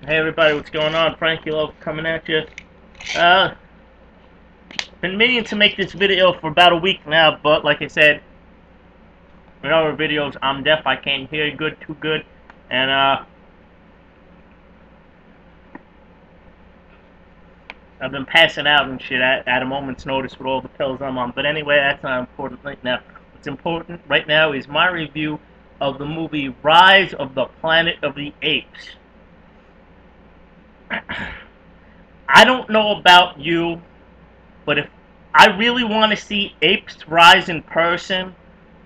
Hey everybody, what's going on? Frankie Love coming at you. Uh, been meaning to make this video for about a week now, but like I said, in other videos, I'm deaf, I can't hear good, too good, and I've been passing out and shit at a moment's notice with all the pills I'm on. But anyway, that's not important right now. What's important right now is my review of the movie Rise of the Planet of the Apes. I don't know about you, but if I really want to see apes rise in person,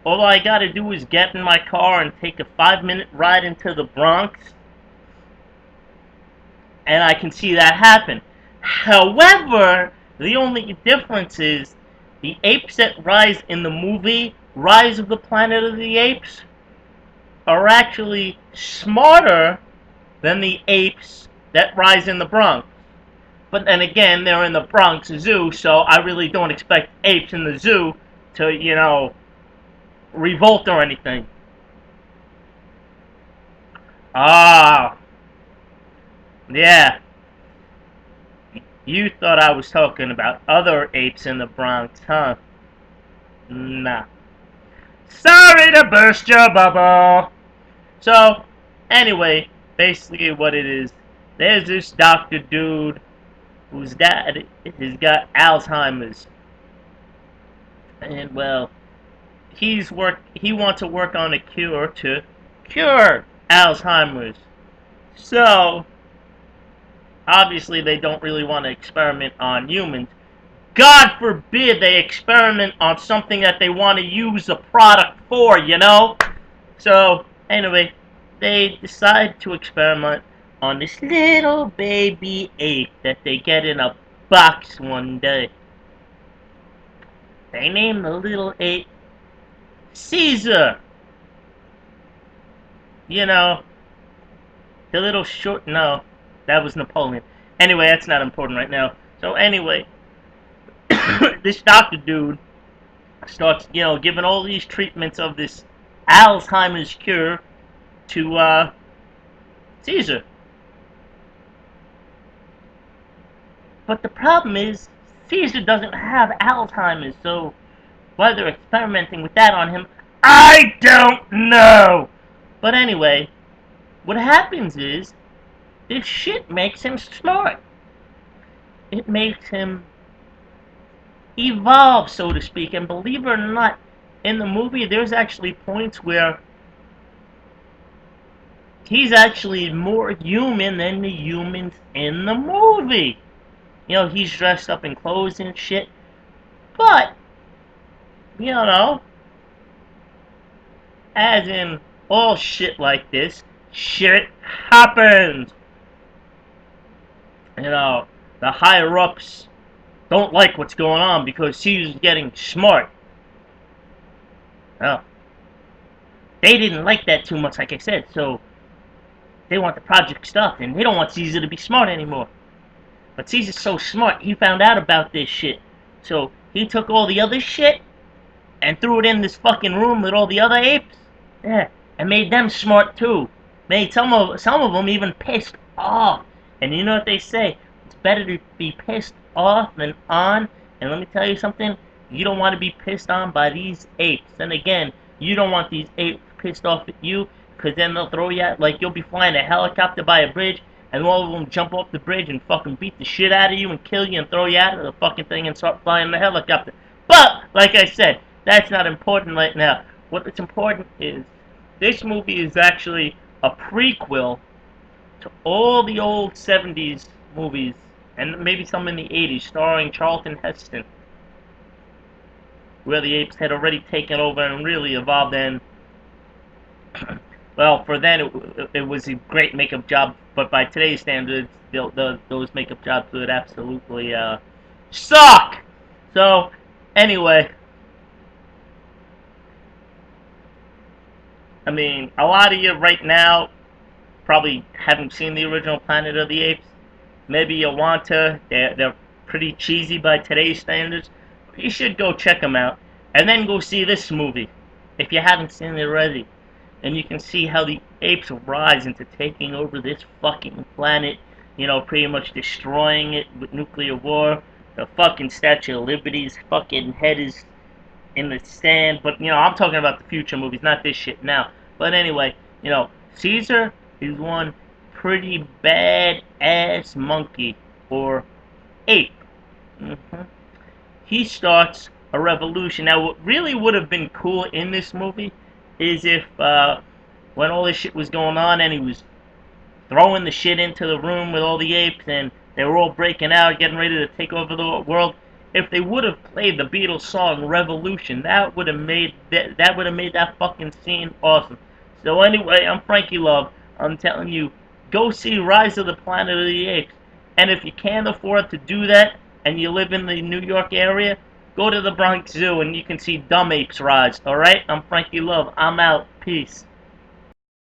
all I gotta do is get in my car and take a 5-minute ride into the Bronx, and I can see that happen. However, the only difference is the apes that rise in the movie Rise of the Planet of the Apes are actually smarter than the apes that rise in the Bronx. But then again, they're in the Bronx Zoo, so I really don't expect apes in the zoo to, revolt or anything. Ah, yeah. You thought I was talking about other apes in the Bronx, huh? Nah. Sorry to burst your bubble. So, anyway, basically what it is, there's this doctor dude whose dad has got Alzheimer's. And, well, he wants to work on a cure to cure Alzheimer's. So, obviously they don't really want to experiment on humans. God forbid they experiment on something that they want to use the product for, you know? So, anyway, they decide to experiment on this little baby ape that they get in a box one day. They name the little ape Caesar. You know, the little short, no, that was Napoleon. Anyway, that's not important right now. So anyway, this doctor dude starts, giving all these treatments of this Alzheimer's cure to Caesar. But the problem is, Caesar doesn't have Alzheimer's, so why they're experimenting with that on him, I don't know. But anyway, what happens is, this shit makes him smart. It makes him evolve, so to speak. And believe it or not, in the movie, there's actually points where he's actually more human than the humans in the movie. He's dressed up in clothes and shit. But, as in all shit like this, shit happens. The higher ups don't like what's going on because he's getting smart. Well, they didn't like that too much, like I said, so they want the project stopped, and they don't want Caesar to be smart anymore. But Caesar's so smart, he found out about this shit. So he took all the other shit and threw it in this fucking room with all the other apes. Yeah, and made them smart too. Made some of them even pissed off. And you know what they say? It's better to be pissed off than on. And let me tell you something. You don't want to be pissed on by these apes. And again, you don't want these apes pissed off at you, because then they'll throw you out like you'll be flying a helicopter by a bridge, and all of them jump off the bridge and fucking beat the shit out of you and kill you and throw you out of the fucking thing and start flying the helicopter. But, like I said, that's not important right now. What's important is, this movie is actually a prequel to all the old 70s movies, and maybe some in the 80s, starring Charlton Heston, where the apes had already taken over and really evolved. And well, for then it was a great makeup job, but by today's standards, those makeup jobs would absolutely suck. So anyway, I mean, a lot of you right now probably haven't seen the original Planet of the Apes. Maybe you want to. They're pretty cheesy by today's standards. You should go check them out, and then go see this movie if you haven't seen it already. and you can see how the apes rise into taking over this fucking planet, pretty much destroying it with nuclear war. The fucking Statue of Liberty's fucking head is in the sand, but I'm talking about the future movies, not this shit now. But anyway, Caesar is one pretty bad ass monkey or ape. hmm He starts a revolution. Now, what really would have been cool in this movie is if when all this shit was going on and he was throwing the shit into the room with all the apes, and they were all breaking out, getting ready to take over the world. If they would have played the Beatles song "Revolution," that would have made that fucking scene awesome. So anyway, I'm Frankie Love. I'm telling you, go see Rise of the Planet of the Apes. And if you can't afford to do that, and you live in the New York area, go to the Bronx Zoo and you can see dumb apes rise. All right, I'm Frankie Love. I'm out. Peace.